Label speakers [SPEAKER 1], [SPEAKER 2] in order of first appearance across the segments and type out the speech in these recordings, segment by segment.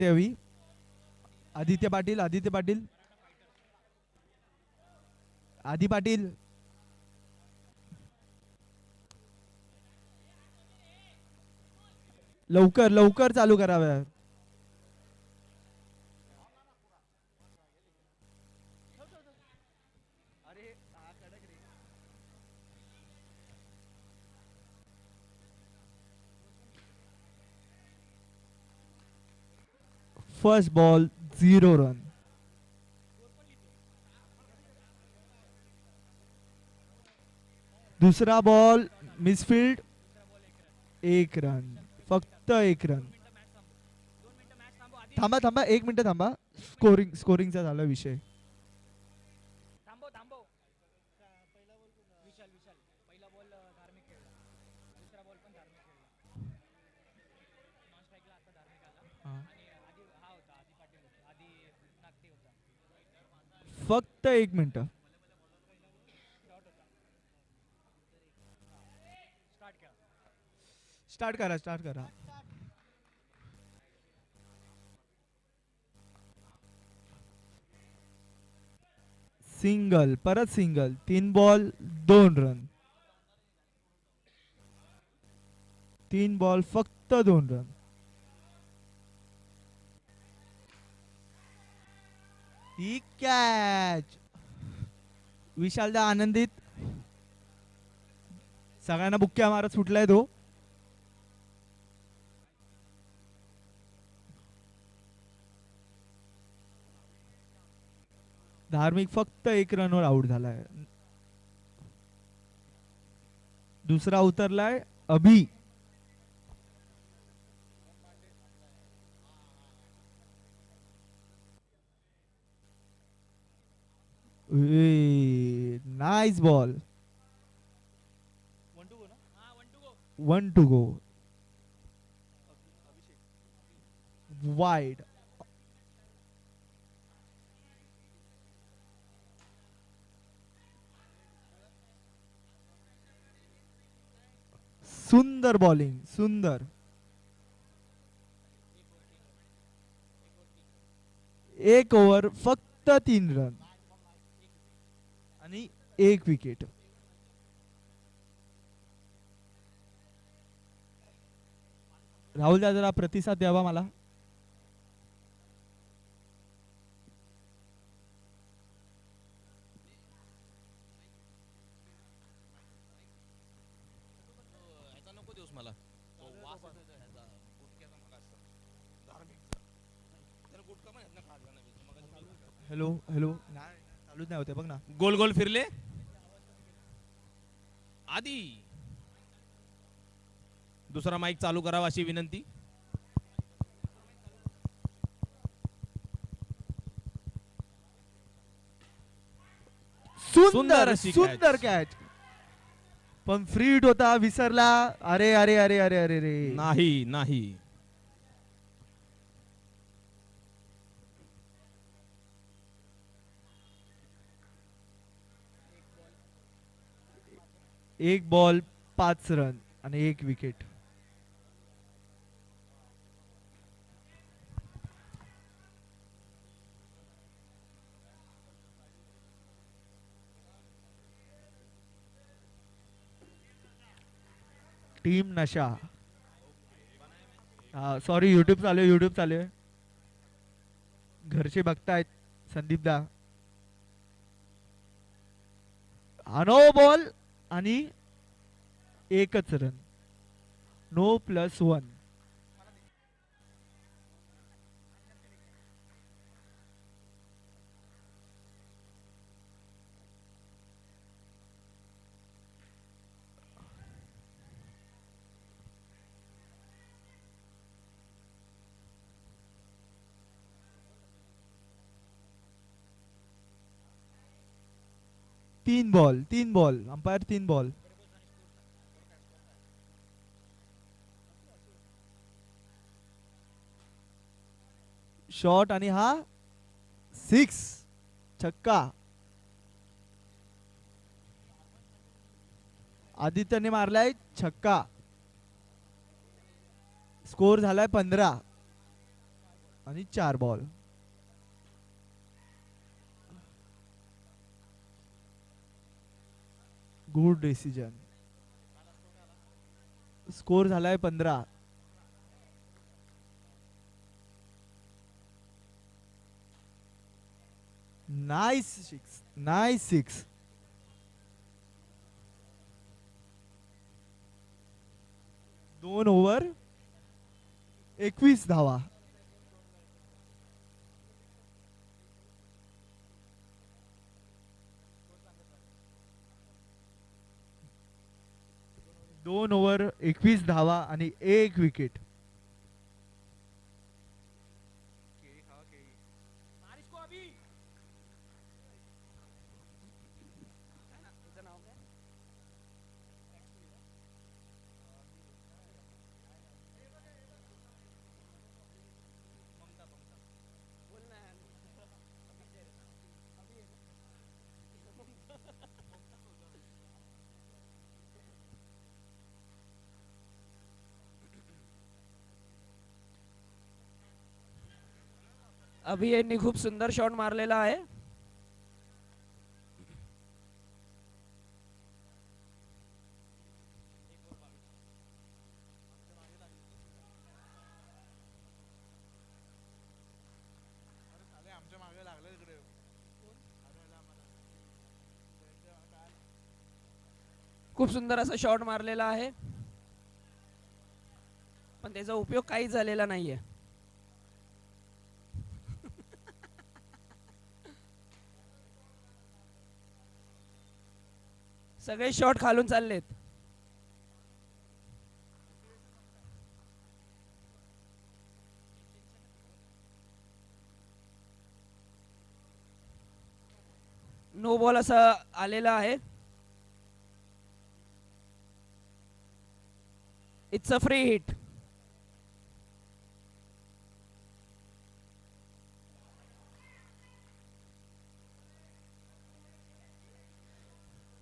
[SPEAKER 1] लागते हवी. आदित्य पाटील, आदित्य पाटील, आदी पाटील. लवकर लवकर चालू कराव्या. First ball 0 run. दुसरा बॉल मिसफील्ड 1 रन. फक्त 1 रन. थांबा थांबा 1 मिनिट थांबा. स्कोरिंगचा झाला विषय. फक्त 1 मिनिट. स्टार्ट करा, स्टार्ट करा. सिंगल, परत सिंगल. 3 ball 2 run. 3 बॉल फक्त 2 रन. ही कॅच. विशालदा आनंदित. सगळ्यांना बुक्क्या मारत सुटलाय तो. धार्मिक फक्त 1 रनवर आउट झालाय. दुसरा उतरलाय अभि. Nice ball. 1 to go. Wide. सुंदर बॉलिंग, सुंदर. 1 ओव्हर फक्त 3 रन आणि 1 विकेट. राहुल दा जरा प्रतिसाद द्यावा मला. Hello hello. चालूच नाही होते बघ ना.
[SPEAKER 2] गोल गोल फिरले. आधी दुसरा माईक चालू करावा अशी विनंती.
[SPEAKER 1] सुंदर सुंदर कॅच. पण फ्रीड होता, विसरला. अरे अरे अरे अरे अरे रे.
[SPEAKER 2] नाही नाही.
[SPEAKER 1] एक बॉल 5 रन आणि 1 विकेट. टीम नशा. सॉरी, युट्यूब चालू आहे, युट्यूब चालू आहे. घरचे बघतायत. संदीप दा. नो बॉल आणि 1च रन. नो +1. तीन बॉल अंपायर 3 बॉल. शॉट आणि हा 6 छक्का. आदित्यने मारलाय छक्का. स्कोर झालाय 15. आणि 4 बॉल. Good decision. स्कोर झालाय 15. नाईस 6. नाईस 6. 2 ओव्हर 21 धावा. दोन ओव्हर 21 धावा आणि 1 विकेट.
[SPEAKER 3] अभि यांनी खूप सुंदर शॉट मारलेला आहे. खूप सुंदर असा शॉट मारलेला आहे, पण त्याचा उपयोग काहीच झालेला नाहीये. सगळे शॉट खालून चाललेत. नो बॉल असं आलेला आहे. It's a free hit.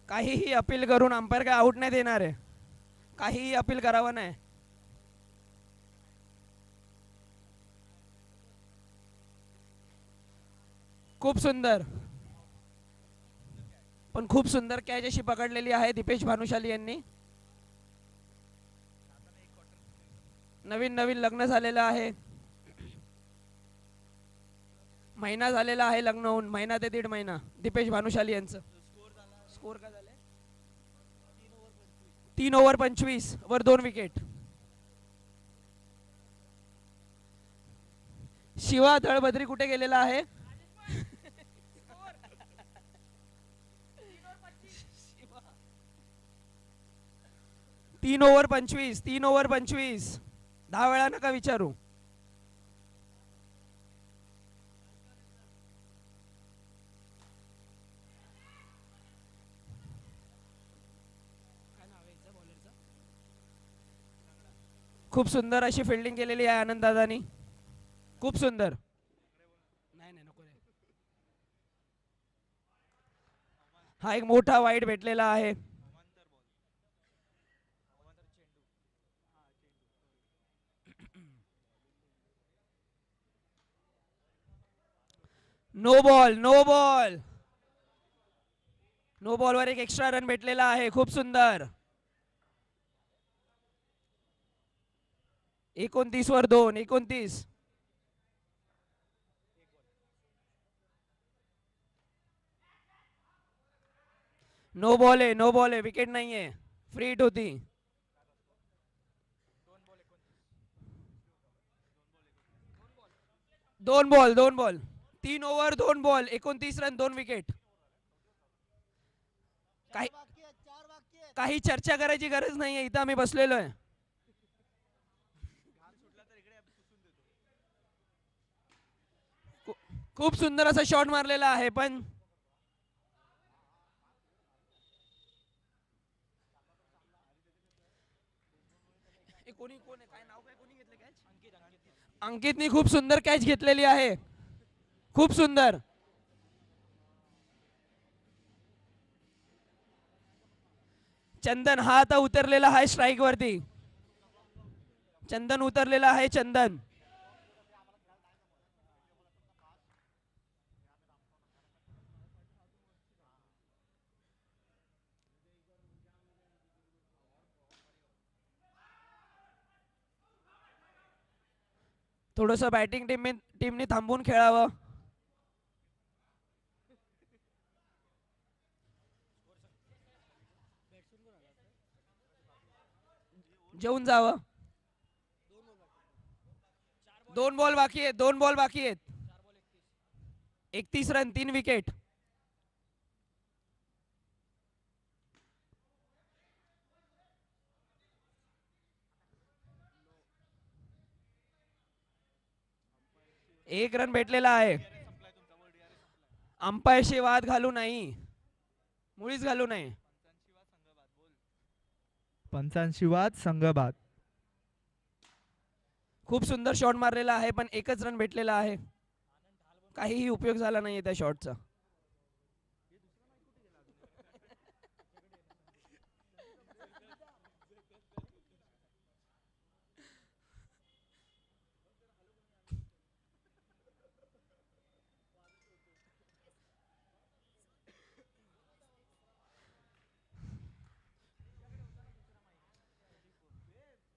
[SPEAKER 3] काहीही अपील करून अंपायर काय आउट नाही देणार आहे. काहीही अपील करावं नाही. खूप सुंदर, पण खूप सुंदर कॅच अशी पकडलेली आहे दीपेश भानुशाली यांनी. नवीन नवीन लग्न झालेलं आहे. महिना झालेला आहे लग्न होऊन, महिना ते 1.5 महिना दीपेश भानुशाली यांचं. स्कोर काय झाले? 3 ओव्हर 25 वर 2 विकेट. शिवा दळबद्री कुठे गेलेला आहे? 3 ओव्हर 25. 3 ओव्हर 25. 10 वेळा नका विचारू. खूप सुंदर अशी फिल्डिंग केलेली आहे आनंद दादानी. खूप सुंदर. नाही नाही नको. हा एक मोठा वाईड भेटलेला आहे. No ball. No ball. No बॉलवर एक एक्स्ट्रा रन भेटलेला आहे. खूप सुंदर. 29 वर 2. 29. नो बॉल आहे. नो बॉल आहे. विकेट नाहीये. फ्री हिट होती. दोन ball. 2 ball. 3 over 2 ball. 29 run 2 wicket. काही चर्चा करायची गरज नाहीये. इथं आम्ही बसलेलो आहे. खूप सुंदर असा शॉट मारलेला आहे, पण कोणी कोण आहे? काय नाव काय? कोणी घेतलं कॅच? अंकितनी खूप सुंदर कॅच घेतलेली आहे. खूप सुंदर. चंदन हा आता उतरलेला आहे स्ट्राइक वरती. चंदन उतरलेला आहे. चंदन थोडस बॅटिंग टीमने थांबून खेळावं. जेवून जावं. 2 बॉल बाकी आहेत. 2 बॉल बाकी आहेत. 31 रन 3 विकेट. एक रन भेटलेला आहे. अंपायरशी वाद घालू नाही. मुळीच घालू नये.
[SPEAKER 1] पंचांशी वाद संघबाद.
[SPEAKER 3] खूप सुंदर शॉट मारलेला आहे पण एकच रन भेटलेला आहे. काहीही उपयोग झाला नाहीये त्या शॉटचा.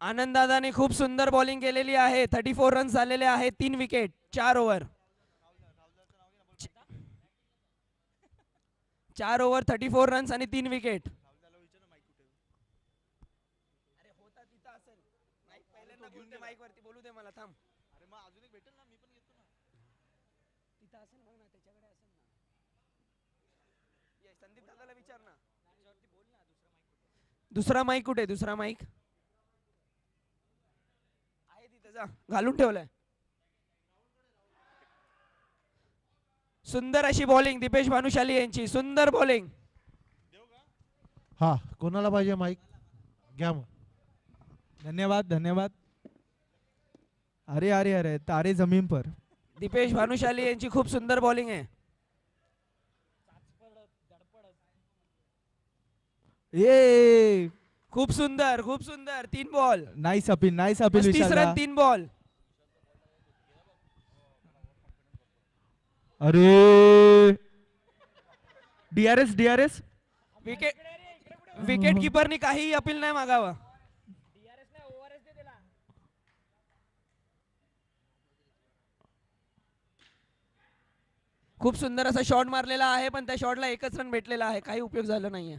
[SPEAKER 3] आनंददादाने खूप सुंदर बॉलिंग केलेली आहे. 34 रन्स झालेले आहेत. 3 विकेट 4 ओव्हर. 4 ओव्हर 34 रन्स आणि 3 विकेट. बोलू दे मला. थांब. संदीप दादाला विचार ना. दुसरा माईक कुठे? दुसरा माईक घालून ठेवलाय. सुंदर अशी बॉलिंग दीपेश भानुशाली यांची. सुंदर बॉलिंग.
[SPEAKER 4] हा कोणाला पाहिजे माईक घ्या मग.
[SPEAKER 1] धन्यवाद धन्यवाद. अरे अरे अरे तारे जमीन पर.
[SPEAKER 3] दीपेश भानुशाली यांची खूप सुंदर बॉलिंग आहे.
[SPEAKER 1] ए
[SPEAKER 3] खूप सुंदर. खूप सुंदर. 3 ball.
[SPEAKER 1] Nice appeal. Nice appeal
[SPEAKER 3] 35
[SPEAKER 1] विशालदा.
[SPEAKER 3] Run 3 ball.
[SPEAKER 1] अरे डीआरएस
[SPEAKER 3] विकेट कीपरनी काहीही अपील नाही मागावं. खूप सुंदर असा शॉट मारलेला आहे पण त्या शॉटला एकच रन भेटलेला आहे. काही उपयोग झाला नाहीये.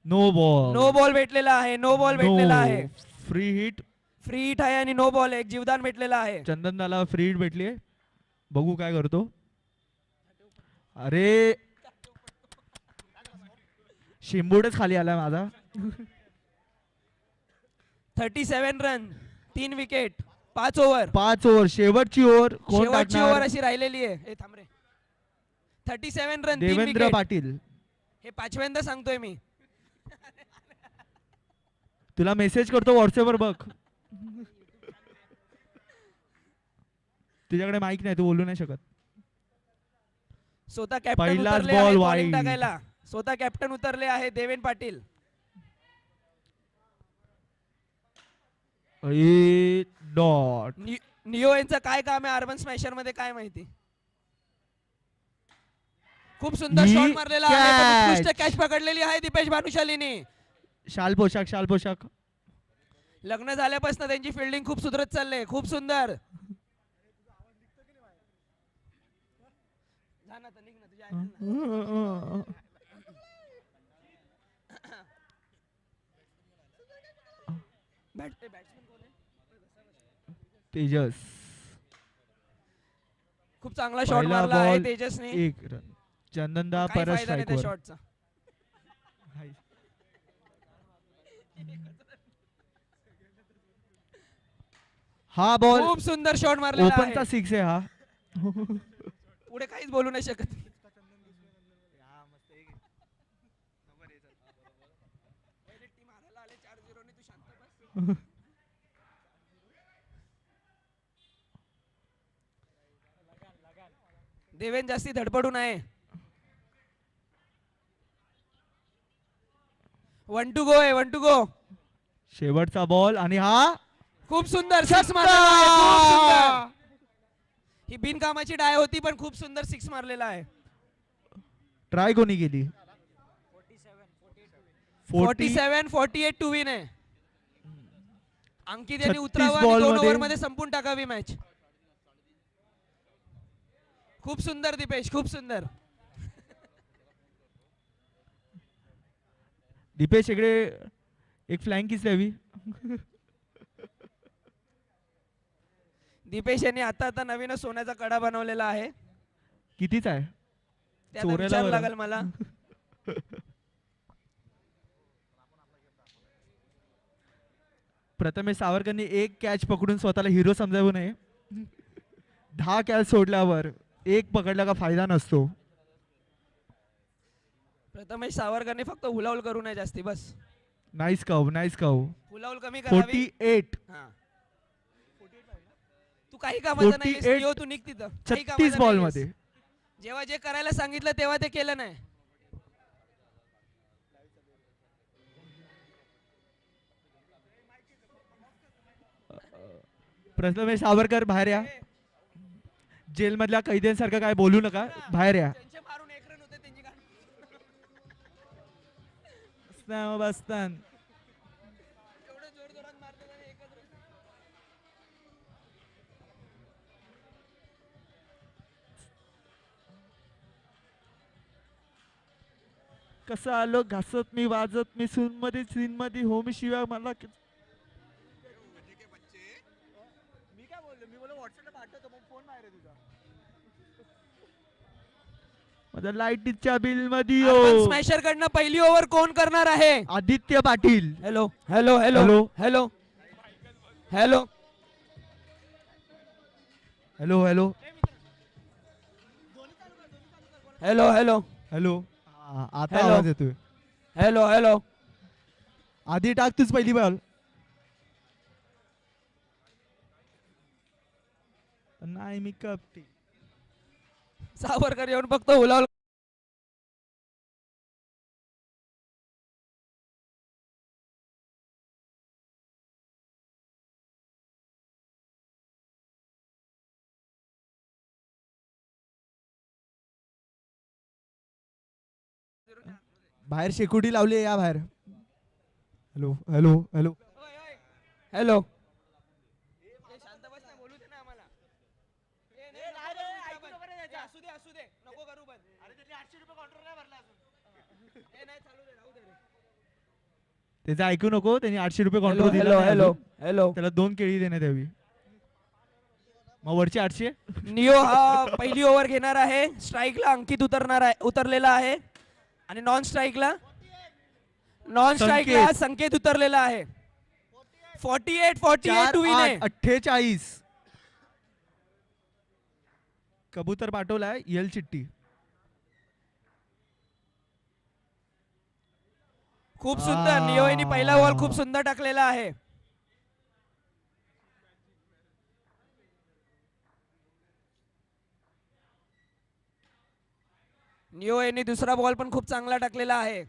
[SPEAKER 1] No ball.
[SPEAKER 3] नो बॉल भेटलेला आहे. नो बॉल भेटलेला आहे.
[SPEAKER 1] Free hit.
[SPEAKER 3] फ्री हिट आहे आणि नो बॉल. एक जीवदान भेटलेला आहे.
[SPEAKER 1] चंदनदाला फ्री हिट भेटली. बघू काय करतो. अरे शिंबूडच खाली आलाय माझा.
[SPEAKER 3] 37 रन 3 विकेट 5 ओव्हर.
[SPEAKER 1] 5 ओव्हर. शेवटची ओव्हर कोण
[SPEAKER 3] शेवटची
[SPEAKER 1] टाकणार?
[SPEAKER 3] ओव्हर अशी राहिलेली आहे. ए थांब रे. 37 रन 3
[SPEAKER 1] देवेंद्र
[SPEAKER 3] विकेट.
[SPEAKER 1] पाटील.
[SPEAKER 3] हे 5व्यांदा सांगतोय मी.
[SPEAKER 1] तुला मेसेज करतो व्हॉट्सअपवर बघ. तुझ्याकडे माईक नाही तू बोलू नाही शकत.
[SPEAKER 3] स्वतः कॅप्टन
[SPEAKER 1] पहिलाच
[SPEAKER 3] उतरले
[SPEAKER 1] ball
[SPEAKER 3] आहे
[SPEAKER 1] wide.
[SPEAKER 3] बॉलिंग टाकायला. स्वतः कॅप्टन उतरले आहे देवेंद्र पाटील.
[SPEAKER 1] डॉट.
[SPEAKER 3] नियो यांचं काय काम आहे अर्बन स्मॅशर मध्ये काय माहिती. खूप सुंदर
[SPEAKER 1] ही
[SPEAKER 3] शॉट मारलेला आहे पण
[SPEAKER 1] catch.
[SPEAKER 3] उत्कृष्ट कॅच पकडलेली आहे दीपेश भानुशालीने.
[SPEAKER 1] शाल पोशाख.
[SPEAKER 3] लग्न झाल्यापासून त्यांची फिल्डिंग खूप सुधरत चालले. खूप सुंदर.
[SPEAKER 1] तेजस.
[SPEAKER 3] खूप चांगला शॉट
[SPEAKER 1] पहिला
[SPEAKER 3] मारला आहे
[SPEAKER 1] बॉल
[SPEAKER 3] तेजसने.
[SPEAKER 1] 1 रन. चंदनदा
[SPEAKER 3] काही
[SPEAKER 1] परत
[SPEAKER 3] फायदा नाही त्या
[SPEAKER 1] स्ट्राईकवर.
[SPEAKER 3] शॉटचा.
[SPEAKER 1] हा बॉल
[SPEAKER 3] खूप सुंदर शॉट मारलेला
[SPEAKER 1] ओपनचा
[SPEAKER 3] आहे.
[SPEAKER 1] 6 आहे हा.
[SPEAKER 3] पुढे काहीच बोलू नाही शकत. देवेन जास्ती धडपडू नये. 1 to go आहे. 1 to go.
[SPEAKER 1] शेवटचा बॉल आणि हा
[SPEAKER 3] खूप सुंदर सिक्स मारलेला आहे. खूप सुंदर. ही बिनकामाची डाय होती पण खूप सुंदर सिक्स मारलेला आहे.
[SPEAKER 1] ट्राय कोणी केली.
[SPEAKER 3] 47 48 टू विन आहे. अंकित यांनी
[SPEAKER 1] 36
[SPEAKER 3] उतरावं आणि
[SPEAKER 1] बॉल
[SPEAKER 3] 2
[SPEAKER 1] मध्ये.
[SPEAKER 3] ओव्हर मध्ये संपून टाकावी मॅच. खूप सुंदर दीपेश, खूप सुंदर.
[SPEAKER 1] दीपेश इकडे एक फ्लँक किस द्यावी.
[SPEAKER 3] दीपेश यांनी आता नवीन सोन्याचा कडा बनवलेला आहे.
[SPEAKER 1] कितीच आहे
[SPEAKER 3] ते आता
[SPEAKER 1] चोरायला
[SPEAKER 3] विचारावं
[SPEAKER 1] बरं.
[SPEAKER 3] लागेल मला.
[SPEAKER 1] प्रथमेश सावरकरनी एक कॅच पकडून स्वतःला हिरो समजावू नये. 10 कॅच सोडल्यावर एक पकडला का फायदा नसतो.
[SPEAKER 3] प्रथमेश सावरकरने फक्त हुलाहुल करू नये जास्ती, बस.
[SPEAKER 1] नाईस कव, नाईस कव.
[SPEAKER 3] हुलाहुल कमी करावी.
[SPEAKER 1] 48
[SPEAKER 3] हा. तू काही कामाचा नाही
[SPEAKER 1] 48
[SPEAKER 3] तू निघ तिथं. काही
[SPEAKER 1] 36
[SPEAKER 3] कामाचा
[SPEAKER 1] बॉल
[SPEAKER 3] नाहीयेस.
[SPEAKER 1] मध्ये.
[SPEAKER 3] जेव्हा जे करायला सांगितलं तेव्हा ते केलं नाही.
[SPEAKER 1] प्रथमेश सावरकर बाहेर या. जेल मधल्या कैद्यांसारखं काय बोलू नका, बाहेर या.
[SPEAKER 3] त्यांचे मारून 1 रन होते त्यांची गाडी.
[SPEAKER 1] बसतान
[SPEAKER 3] एवढं जोरजोरात मारतात आणि 1च run.
[SPEAKER 1] कसं आलो घासत मी वाजत मी सून मध्ये सीन मध्ये हो मी शिवाय मला मी काय बोललो, मी बोललो व्हॉट्सअपला पाठवतो मग फोन बाहेर आहे तुझा. माझ्या लाईटीच्या बिल मध्ये
[SPEAKER 3] अर्बन स्मॅशर कडनं पहिली ओव्हर कोण करणार आहे?
[SPEAKER 1] Aditya Patil.
[SPEAKER 3] Hello hello hello
[SPEAKER 1] hello.
[SPEAKER 3] Hello hello
[SPEAKER 1] hello hello
[SPEAKER 3] hello hello
[SPEAKER 1] hello. आता
[SPEAKER 3] हॅलो.
[SPEAKER 1] आवाज येतोय.
[SPEAKER 3] Hello hello.
[SPEAKER 1] आधी टाक तूच पहिली बॉल. नाही मी कपटी.
[SPEAKER 3] सावरकर येऊन फक्त हुलाहुल.
[SPEAKER 1] बाहेर शेकोटी लावली या बाहेर. Hello hello hello.
[SPEAKER 3] हॅलो. शांत बस ना, बोलू दे ना आम्हाला. असू दे असू दे, नको करू बंद. अरे त्यांनी 800 रुपये काउंटर नाही भरला अजून. नाही चालू दे, राहू दे.
[SPEAKER 1] त्याचं ऐकू नको. त्यांनी 800 रुपये
[SPEAKER 3] hello
[SPEAKER 1] control
[SPEAKER 3] hello hello hello.
[SPEAKER 1] त्याला 2 केळी देण्यात यावी. मग वरची 800.
[SPEAKER 3] नियो हा पहिली ओव्हर घेणार आहे. स्ट्राईकला अंकित उतरलेला आहे आणि नॉन स्ट्राईकला संकेत उतरलेला आहे. 48 टू विन आहे.
[SPEAKER 1] 48. कबूतर पाठवलाय यल चिट्टी.
[SPEAKER 3] खूप सुंदर. नियोनी पहिला बॉल खूप सुंदर टाकलेला आहे. नियो यांनी दुसरा बॉल पण खूप चांगला टाकलेला आहे.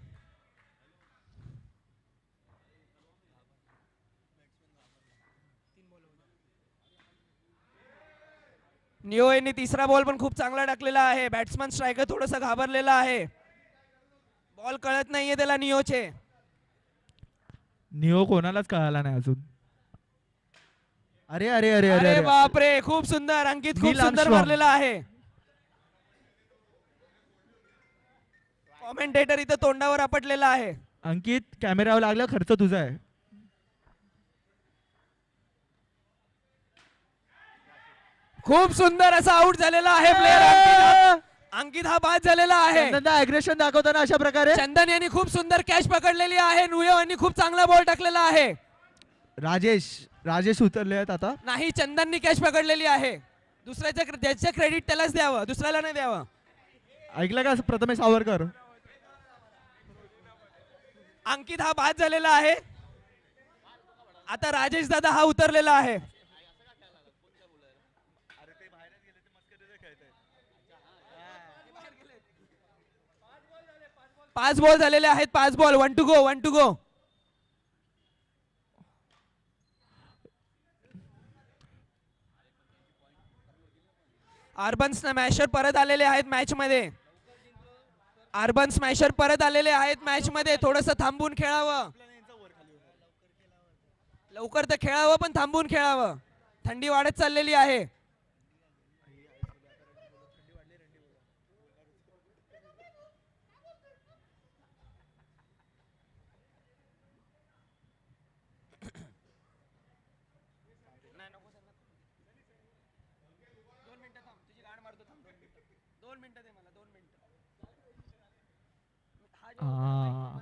[SPEAKER 3] नियो यांनी तिसरा बॉल पण खूप चांगला टाकलेला आहे. बॅट्समन स्ट्रायकर थोडासा घाबरलेला आहे. बॉल कळत नाहीये त्याला नियोचे.
[SPEAKER 1] नियो कोणालाच कळाला नाही अजून. अरे अरे अरे अरे
[SPEAKER 3] अरे बापरे, खूप सुंदर. अंकित खूप
[SPEAKER 1] नील
[SPEAKER 3] सुंदर
[SPEAKER 1] आर्मस्ट्रॉंग.
[SPEAKER 3] मारलेला आहे. कॉमेंटेटर इथं तोंडावर आपटलेला आहे.
[SPEAKER 1] अंकित कॅमेरावर लागला, खर्च तुझा आहे.
[SPEAKER 3] खूप सुंदर असा आउट झालेला आहे प्लेअर. अंकित हा बाद झालेला आहे.
[SPEAKER 1] अग्रेशन दाखवताना अशा प्रकारे
[SPEAKER 3] चंदन यांनी खूप सुंदर कॅच पकडलेली आहे. नुयो यांनी खूप चांगला बॉल टाकलेला आहे.
[SPEAKER 1] राजेश उतरले आहेत आता.
[SPEAKER 3] नाही, चंदननी कॅच पकडलेली आहे. दुसऱ्याचं ज्याचं क्रेडिट त्यालाच द्यावं, दुसऱ्याला नाही द्यावं.
[SPEAKER 1] ऐकलं का प्रथमेश सावरकर.
[SPEAKER 3] अंकित हा बाद झालेला आहे. आता राजेश दादा हा उतरलेला आहे. 5 बॉल झालेले आहेत. 5 ball. 1 to go. 1 to go. Urban smasher परत आलेले आहेत मॅच मध्ये. अर्बन स्मॅशर परत आलेले आहेत मॅच मध्ये. थोडस थांबून खेळावं. लवकर तर खेळावं पण थांबून खेळावं. थंडी वाढत चाललेली आहे.
[SPEAKER 1] हा.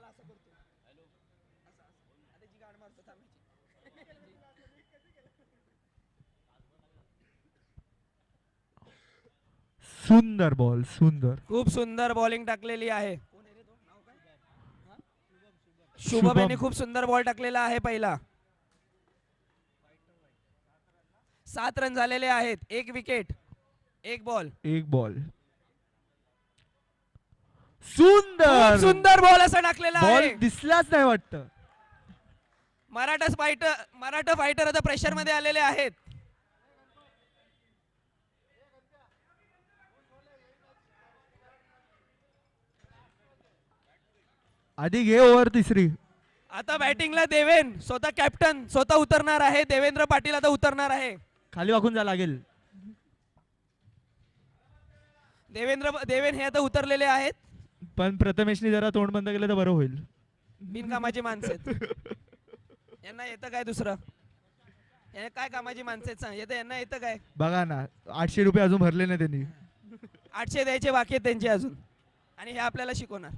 [SPEAKER 1] सुंदर बॉल सुंदर.
[SPEAKER 3] खूप सुंदर बॉलिंग टाकलेली आहे. शुभम
[SPEAKER 1] शुभम.
[SPEAKER 3] यांनी खूप सुंदर बॉल टाकलेला आहे पहिला. 7 रन झालेले आहेत. 1 विकेट 1 बॉल.
[SPEAKER 1] एक बॉल. सुंदर
[SPEAKER 3] सुंदर बॉल असा टाकलेला
[SPEAKER 1] बॉल
[SPEAKER 3] आहे.
[SPEAKER 1] दिसलाच नाही वाटतं.
[SPEAKER 3] मराठा फायटर आता प्रेशर मध्ये आलेले आहेत.
[SPEAKER 1] आधी घे ओव्हर तिसरी.
[SPEAKER 3] आता बॅटिंगला देवेन स्वतः कॅप्टन स्वतः उतरणार आहे. देवेंद्र पाटील आता उतरणार आहे.
[SPEAKER 1] खाली वाकून जा लागेल.
[SPEAKER 3] देवेन हे आता उतरलेले आहेत.
[SPEAKER 1] पण प्रथमेशनी जरा तोंड बंद केलं तर बरं होईल.
[SPEAKER 3] बिनकामाची माणसं आहेत. यांना येतं काय दुसरं. यांना काय कामाची माणसं आहेत सांग. यांना येतं काय.
[SPEAKER 1] बघा ना 800 रुपये अजून भरले नाही त्यांनी.
[SPEAKER 3] 800 द्यायचे बाकी आहेत त्यांचे अजून. आणि हे आपल्याला शिकवणार.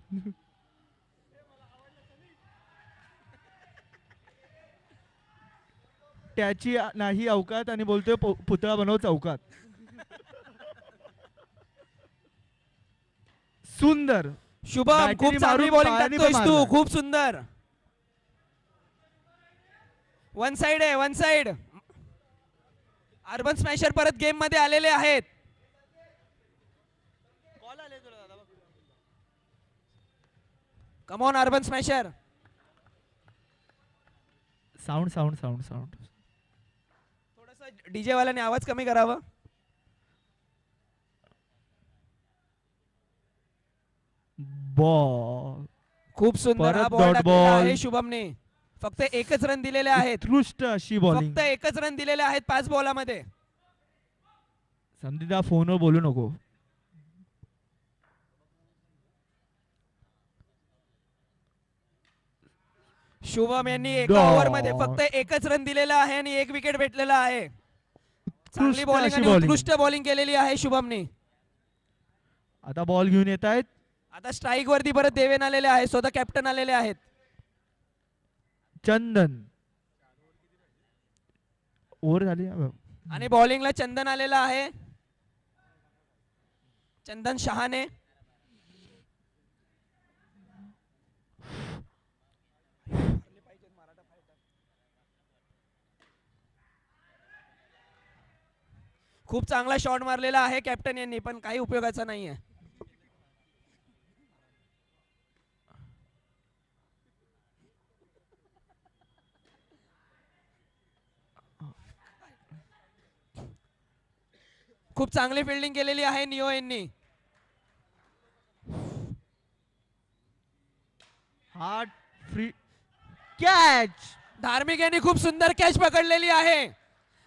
[SPEAKER 1] त्याची नाही अवकात आणि बोलतोय पुतळा बनव चौकात. सुंदर.
[SPEAKER 3] शुभम
[SPEAKER 1] बॅटरी
[SPEAKER 3] खूप चांगली
[SPEAKER 1] मारून
[SPEAKER 3] बॉलिंग
[SPEAKER 1] पायाने
[SPEAKER 3] टाकतोयस
[SPEAKER 1] पण
[SPEAKER 3] तू.
[SPEAKER 1] मारलाय.
[SPEAKER 3] खूप सुंदर. वन साइड आहे वन साइड. अर्बन स्मॅशर परत गेम मध्ये आलेले आहेत. Come on urban smasher.
[SPEAKER 1] Sound sound sound sound.
[SPEAKER 3] थोडस डीजे वाल्याने आवाज कमी करावा.
[SPEAKER 1] बॉल.
[SPEAKER 3] खूप सुंदर हा
[SPEAKER 1] परत
[SPEAKER 3] बॉल
[SPEAKER 1] dot
[SPEAKER 3] टाकलेला
[SPEAKER 1] ball.
[SPEAKER 3] आहे शुभमने. फक्त एकच रन दिलेले आहेत.
[SPEAKER 1] उत्कृष्ट अशी बॉलिंग.
[SPEAKER 3] फक्त एकच रन दिलेले आहेत 5 बॉलामध्ये.
[SPEAKER 1] संदीदा फोनवर बोलू नको.
[SPEAKER 3] शुभम यांनी एका
[SPEAKER 1] Dot.
[SPEAKER 3] ओव्हर मध्ये फक्त एकच रन दिलेला आहे आणि 1 विकेट भेटलेला आहे. चांगली बॉलिंग
[SPEAKER 1] अशी
[SPEAKER 3] आणि
[SPEAKER 1] bowling.
[SPEAKER 3] उत्कृष्ट बॉलिंग केलेली आहे शुभमने.
[SPEAKER 1] आता बॉल घेऊन येत आहेत.
[SPEAKER 3] आता स्ट्राईक वरती परत देवेन आलेले आहे. स्वतः कॅप्टन आलेले आहेत.
[SPEAKER 1] चंदन. ओव्हर झाली.
[SPEAKER 3] आणि बॉलिंगला चंदन आलेला आहे. चंदन शहाणे. खूप चांगला शॉट मारलेला आहे कॅप्टन यांनी पण काही उपयोगाचा नाहीये. खूप चांगली फिल्डिंग केलेली आहे नियो यांनी.
[SPEAKER 1] Heart free catch.
[SPEAKER 3] धार्मिक यांनी खूप सुंदर कॅच पकडलेली आहे.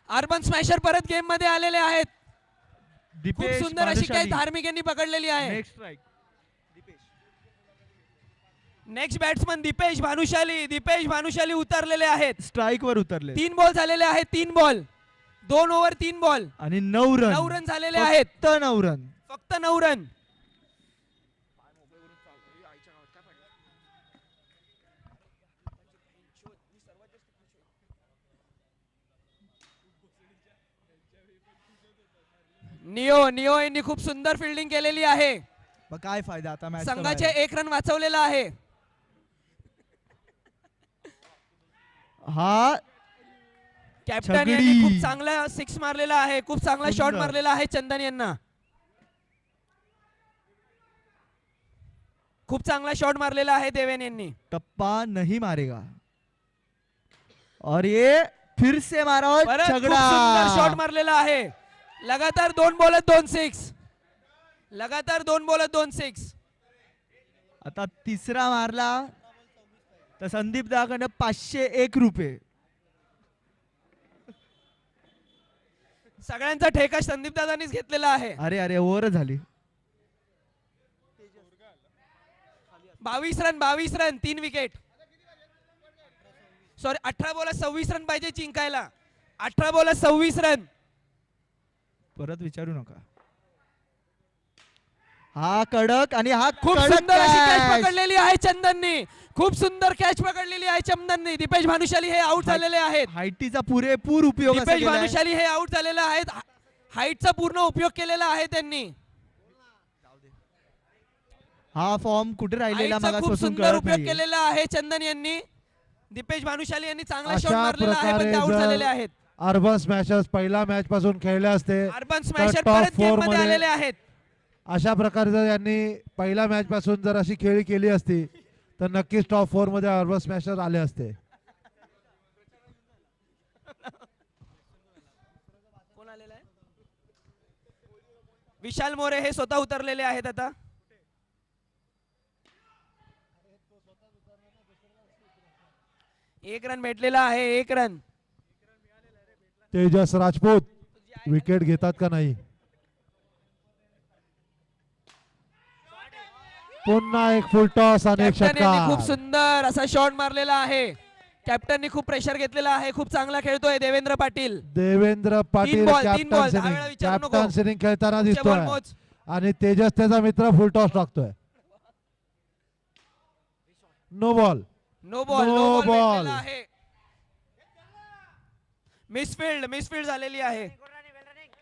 [SPEAKER 3] अर्बन स्मॅशर परत गेम मध्ये आलेले आहेत. खूप
[SPEAKER 1] दीपेश
[SPEAKER 3] सुंदर अशी कॅच
[SPEAKER 1] भानुशाली.
[SPEAKER 3] धार्मिक यांनी पकडलेली आहे.
[SPEAKER 1] Next strike.
[SPEAKER 3] Next batsman Dipesh Bhanushali उतरलेले आहेत.
[SPEAKER 1] स्ट्राइक वर उतरले
[SPEAKER 3] 3 बॉल झालेले आहेत. 3 बॉल 2 ओव्हर 3 बॉल
[SPEAKER 1] आणि 9 रन.
[SPEAKER 3] 9 रन झालेले आहेत.
[SPEAKER 1] फक्त 9 रन.
[SPEAKER 3] फक्त 9 रन. नियो यांनी खूप सुंदर फिल्डिंग केलेली आहे.
[SPEAKER 1] मग काय फायदा आता मॅच.
[SPEAKER 3] संघाचे 1 रन वाचवलेला आहे.
[SPEAKER 1] हा
[SPEAKER 3] कॅप्टन
[SPEAKER 1] छगडी.
[SPEAKER 3] यांनी खूप चांगला 6 मारलेला आहे. खूप चांगला शॉट
[SPEAKER 1] सुंदर.
[SPEAKER 3] मारलेला आहे चंदन यांना. खूप चांगला शॉट मारलेला आहे देवेन यांनी.
[SPEAKER 1] टप्पा नहीं मारेगा. और ये फिर से मारा और
[SPEAKER 3] परत खूप
[SPEAKER 1] छगड़ा.
[SPEAKER 3] सुंदर शॉट मारलेला आहे. लगातार 2 बॉलत 2 6. लगातार 2 बॉलत 2 6.
[SPEAKER 1] आता तिसरा मारला तर संदीप दाकडनं 501 रुपये.
[SPEAKER 3] सगळ्यांचा ठेका संदीप दादांनीच घेतलेला आहे.
[SPEAKER 1] अरे अरे ओव्हर झाली.
[SPEAKER 3] 22 run 3 wicket. Sorry 18 ball 26 run पाहिजे जिंकायला. 18 बॉल 26 रन.
[SPEAKER 1] परत विचारू नका. हा कडक आणि हा
[SPEAKER 3] खूप
[SPEAKER 1] कडक
[SPEAKER 3] सुंदर अशी कॅच
[SPEAKER 1] catch.
[SPEAKER 3] पकडलेली आहे चंदननी. खूप सुंदर कॅच पकडलेली आहे चंदननी. दीपेश भानुशाली हे आउट झालेले आहेत.
[SPEAKER 1] हाईटीचा पुरेपूर उपयोग असा
[SPEAKER 3] दीपेश
[SPEAKER 1] केलाय.
[SPEAKER 3] भानुशाली हे आउट झालेले आहेत. हाईटचा पूर्ण उपयोग केलेला आहे त्यांनी.
[SPEAKER 1] हा फॉर्म कुठे राहिलेला
[SPEAKER 3] हाईटचा खूप
[SPEAKER 1] मागासपासून
[SPEAKER 3] सुंदर
[SPEAKER 1] कळत
[SPEAKER 3] उपयोग
[SPEAKER 1] नाहीये.
[SPEAKER 3] केलेला आहे चंदन यांनी. दीपेश भानुशाली यांनी चांगला शॉट
[SPEAKER 4] अशा
[SPEAKER 3] मारलेला आहे पण
[SPEAKER 4] प्रकारे
[SPEAKER 3] ते आउट
[SPEAKER 4] जर
[SPEAKER 3] झालेले आहेत.
[SPEAKER 4] अर्बन स्मॅशर्स पहिल्या मॅच पासून खेळले असते
[SPEAKER 3] अर्बन स्मॅशर
[SPEAKER 4] top
[SPEAKER 3] परत गेम
[SPEAKER 4] four
[SPEAKER 3] मध्ये
[SPEAKER 4] मध्ये-
[SPEAKER 3] आलेले आहेत.
[SPEAKER 4] अशा प्रकारे जर यांनी पहिल्या मॅच पासून जर अशी खेळी केली असती तर नक्कीच टॉप 4 मध्ये अर्बन स्मॅशर आले असते.
[SPEAKER 3] कोण आलेला आहे? विशाल मोरे हे स्वतः उतरलेले आहेत आता. एक रन भेटलेला आहे. 1 रन.
[SPEAKER 4] तेजस राजपूत विकेट घेतात का नाही? पुन्हा एक फुल टॉस आणि एक
[SPEAKER 3] कॅप्टन यांनी खूप
[SPEAKER 4] षटकार.
[SPEAKER 3] सुंदर असा शॉट मारलेला आहे. कॅप्टननी खूप प्रेशर घेतलेला आहे. खूप चांगला खेळतोय Devendra Patil.
[SPEAKER 4] Devendra Patil
[SPEAKER 3] ball, 3
[SPEAKER 4] captain
[SPEAKER 3] ball.
[SPEAKER 4] Sinning
[SPEAKER 3] दहा वेळा विचारू नको.
[SPEAKER 4] कॅप्टन सिनिंग खेळताना
[SPEAKER 3] पुढचे ball
[SPEAKER 4] दिसतोय
[SPEAKER 3] मोज.
[SPEAKER 4] आणि तेजस त्याचा मित्र फुल टॉस टाकतोय. No ball.
[SPEAKER 3] No ball.
[SPEAKER 4] No
[SPEAKER 3] no ball
[SPEAKER 4] ball.
[SPEAKER 3] भेटलेला आहे. मिसफिल्ड झालेली आहे.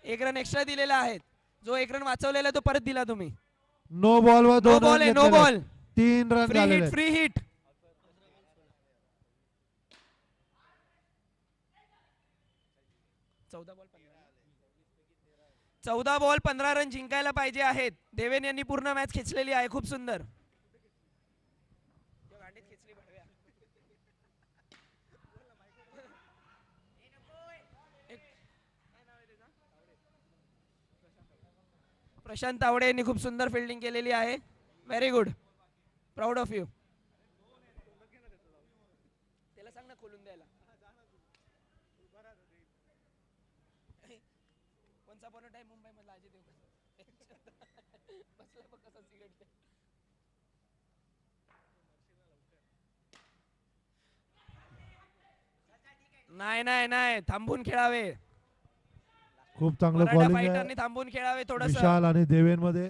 [SPEAKER 3] 1 रन एक्स्ट्रा दिलेला आहे. जो 1 रन वाचवलेला तो परत दिला तुम्ही.
[SPEAKER 4] नो बॉल वर
[SPEAKER 3] नो
[SPEAKER 4] 2
[SPEAKER 3] बॉल
[SPEAKER 4] रन
[SPEAKER 3] आहे. नो
[SPEAKER 4] घेतलेले.
[SPEAKER 3] बॉल.
[SPEAKER 4] 3 रन झालेले.
[SPEAKER 3] Free hit. 14 बॉल 15 रन जिंकायला पाहिजे आहेत. देवेन यांनी पूर्ण मॅच खेचलेली आहे. खूप सुंदर. प्रशांत तावडे यांनी खूप सुंदर फिल्डिंग केलेली आहे. Very good. Proud of you. त्याला सांग ना खोलून द्यायला. Once upon a time Mumbai मधला अजय देवगण बसला बघ कसा सिगरेट पे. नाही थांबून खेळावे.
[SPEAKER 4] खूप चांगलं
[SPEAKER 3] मराठा
[SPEAKER 4] बॉलिंग
[SPEAKER 3] फायटरनी
[SPEAKER 4] आहे
[SPEAKER 3] थांबून खेळावे थोडस.
[SPEAKER 4] विशाल आणि देवेन मध्ये.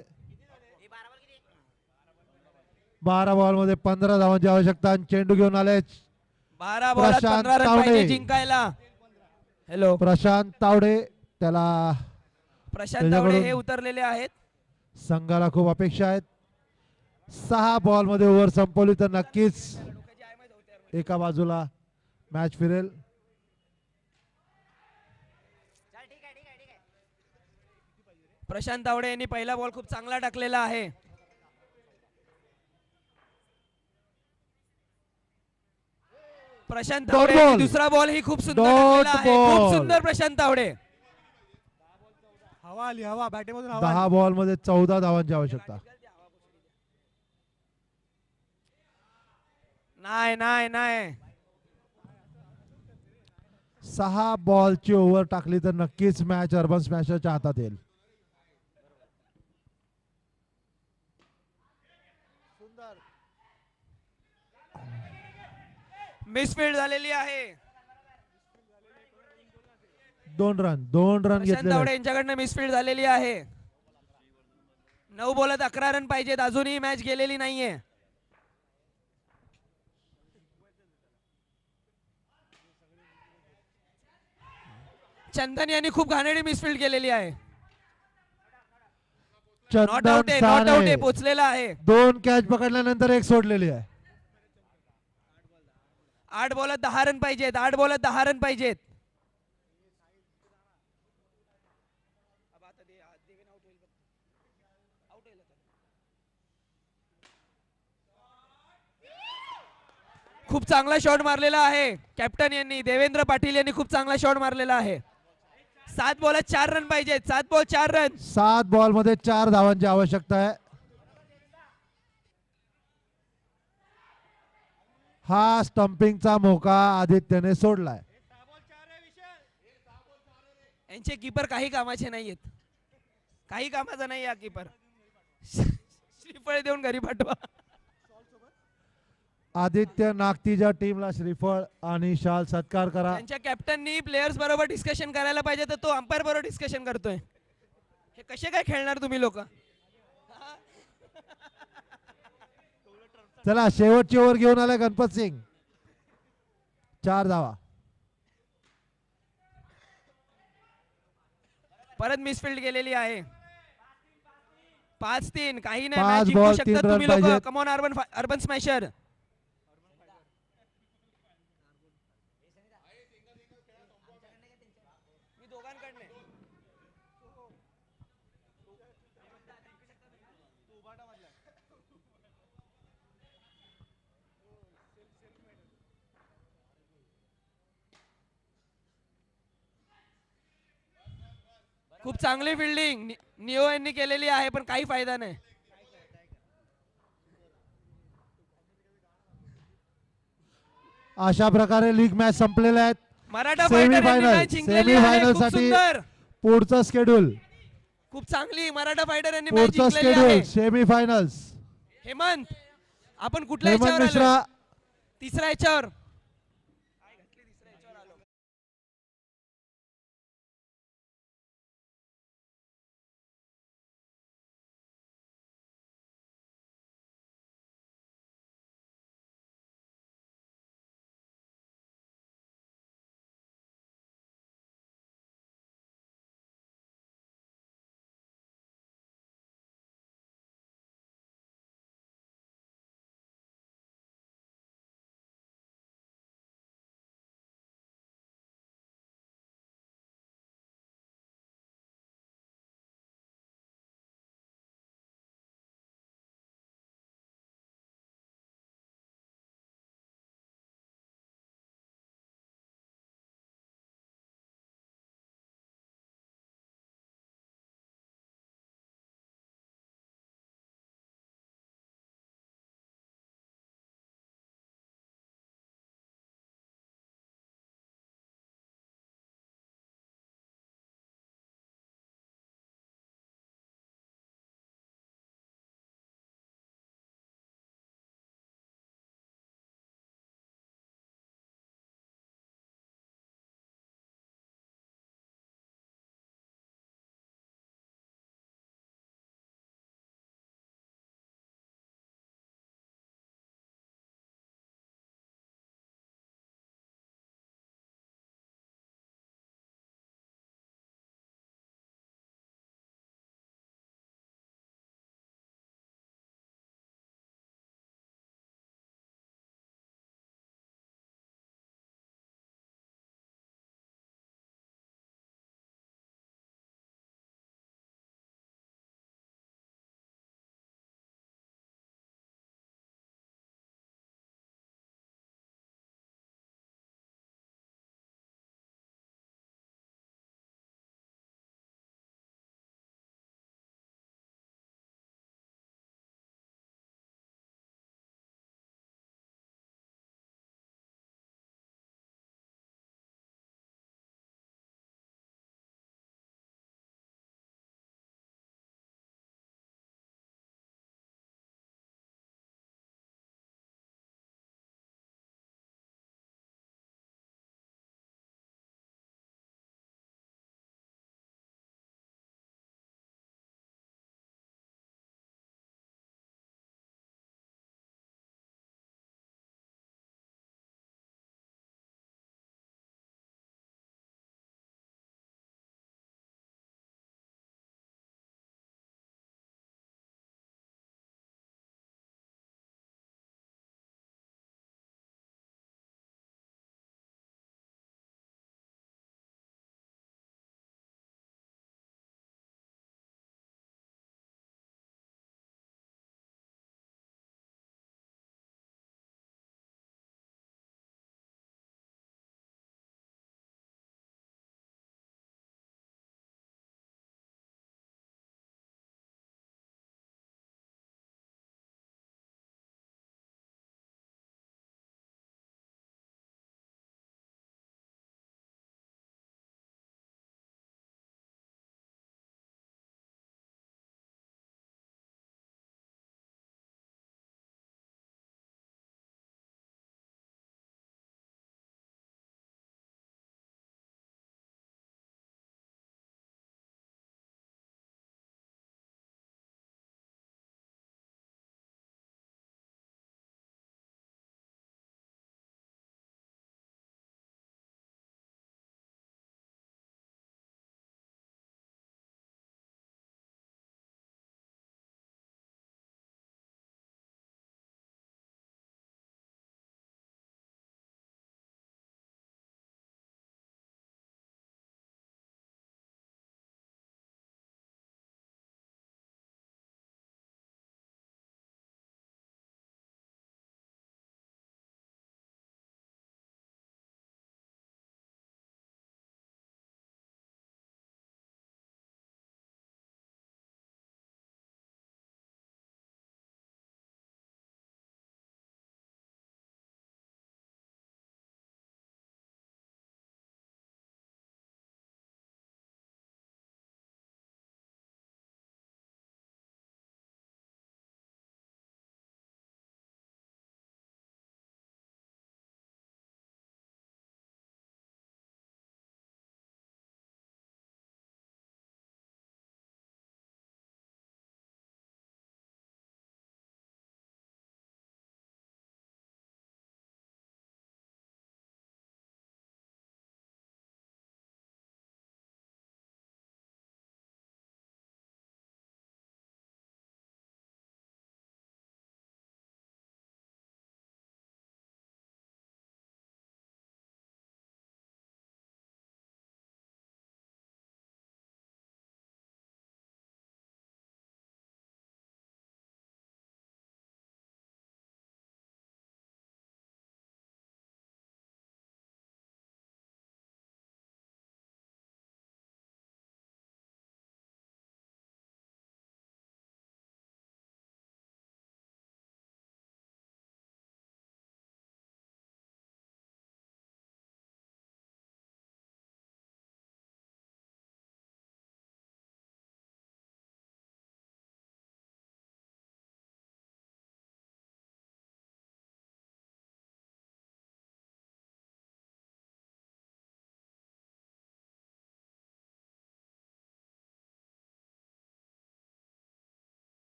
[SPEAKER 4] 12 बॉल मध्ये 15 धावांची आवश्यकता आणि चेंडू घेऊन आले
[SPEAKER 3] 12 बॉलात
[SPEAKER 4] प्रशांत
[SPEAKER 3] 15 रन
[SPEAKER 4] तावडे.
[SPEAKER 3] पाहिजे जिंकायला. हॅलो
[SPEAKER 4] प्रशांत तावडे. त्याला
[SPEAKER 3] प्रशांत तावडे
[SPEAKER 4] त्याच्याकडून
[SPEAKER 3] हे उतरलेले आहेत.
[SPEAKER 4] संघाला खूप अपेक्षा आहेत. 6 बॉल मध्ये ओव्हर संपवली तर नक्कीच एका बाजूला मॅच फिरेल.
[SPEAKER 3] प्रशांत तावडे यांनी पहिला बॉल खूप चांगला टाकलेला आहे. Prashant
[SPEAKER 4] Dot
[SPEAKER 3] Tawde
[SPEAKER 4] ball.
[SPEAKER 3] यांनी दुसरा बॉल ही खूप सुंदर
[SPEAKER 4] Dot
[SPEAKER 3] टाकलेला आहे. खूप
[SPEAKER 4] ball.
[SPEAKER 3] सुंदर प्रशांत तावडे.
[SPEAKER 5] हवा आली हवा बॅटेमधून हवा
[SPEAKER 4] 10 बॉल मध्ये 14 धावांची आवश्यकता.
[SPEAKER 3] नाही
[SPEAKER 4] 6 बॉलची ओव्हर टाकली तर नक्कीच मॅच अर्बन स्मॅशरच्या हातात येईल.
[SPEAKER 3] मिसफिल्ड झालेली आहे.
[SPEAKER 4] 2 रन
[SPEAKER 3] प्रशांत
[SPEAKER 4] घेतलेले
[SPEAKER 3] तावडे
[SPEAKER 4] आहेत.
[SPEAKER 3] यांच्याकडनं मिसफिल्ड झालेली आहे. 9 बॉलात 11 रन पाहिजेत. अजूनही मॅच गेलेली नाहीये. चंदन यांनी खूप घाणेरडी मिसफिल्ड केलेली आहे. नॉट आउट
[SPEAKER 4] चंदन
[SPEAKER 3] आहे. नॉट आउट आहे.
[SPEAKER 4] साने
[SPEAKER 3] पोचलेला आहे.
[SPEAKER 4] 2 कॅच पकडल्यानंतर एक सोडलेली आहे.
[SPEAKER 3] 8 बॉलात 10 रन पाहिजेत. 8 बॉलात 10 रन पाहिजेत. खूप चांगला शॉट मारलेला आहे कॅप्टन यांनी. देवेंद्र पाटील यांनी खूप चांगला शॉट मारलेला आहे. 7 बॉलात 4 रन पाहिजेत. 7 बॉल 4 रन.
[SPEAKER 4] 7 बॉल मध्ये 4 धावांची आवश्यकता आहे. हा स्टंपिंगचा मौका आदित्यने सोडलाय.
[SPEAKER 3] यांचे कीपर काही कामाचे नाहीयेत. काही कामाचा नाही या कीपर. श्रीफळ देऊन घरी पाठवा.
[SPEAKER 4] आदित्य नागतीच्या टीमला श्रीफळ आणि शाल सत्कार करा.
[SPEAKER 3] त्यांच्या कॅप्टननी प्लेयर्स बरोबर डिस्कशन करायला पाहिजे, तर तो अंपायर बरोबर डिस्कशन करतोय. हे कसे काय खेळणार तुम्ही लोक?
[SPEAKER 4] चला शेवटची ओव्हर घेऊन आलाय गणपत सिंग. 4 धावा.
[SPEAKER 3] परत मिसफिल्ड गेलेली आहे. 5-3 काही नाही.
[SPEAKER 4] 5
[SPEAKER 3] मॅच जिंकू
[SPEAKER 4] बॉल, 3
[SPEAKER 3] शकतात
[SPEAKER 4] रन
[SPEAKER 3] तुम्ही लोक.
[SPEAKER 4] पाहिजेत.
[SPEAKER 3] Come on urban smasher. मी दोघांकडनं खूप चांगली फिल्डिंग निओ यांनी केलेली आहे, पण काही फायदा नाही.
[SPEAKER 4] अशा प्रकारे लीग मॅच संपलेल्या आहेत.
[SPEAKER 3] मराठा फायटर यांनी
[SPEAKER 4] सेमीफायनल
[SPEAKER 3] मॅच जिंकलेली आहे.
[SPEAKER 4] सेमीफायनल
[SPEAKER 3] खूप
[SPEAKER 4] साठी
[SPEAKER 3] सुंदर,
[SPEAKER 4] पुढचं शेड्यूल
[SPEAKER 3] खूप चांगली मराठा फायटर यांनी मॅच
[SPEAKER 4] पुढचं
[SPEAKER 3] जिंकलेली
[SPEAKER 4] शेड्यूल
[SPEAKER 3] आहे.
[SPEAKER 4] सेमीफायनल्स.
[SPEAKER 3] हेमंत, आपण कुठल्या
[SPEAKER 4] हेमंत
[SPEAKER 3] याच्यावर
[SPEAKER 4] मिश्रा
[SPEAKER 3] आलोय? तिसऱ्या याच्यावर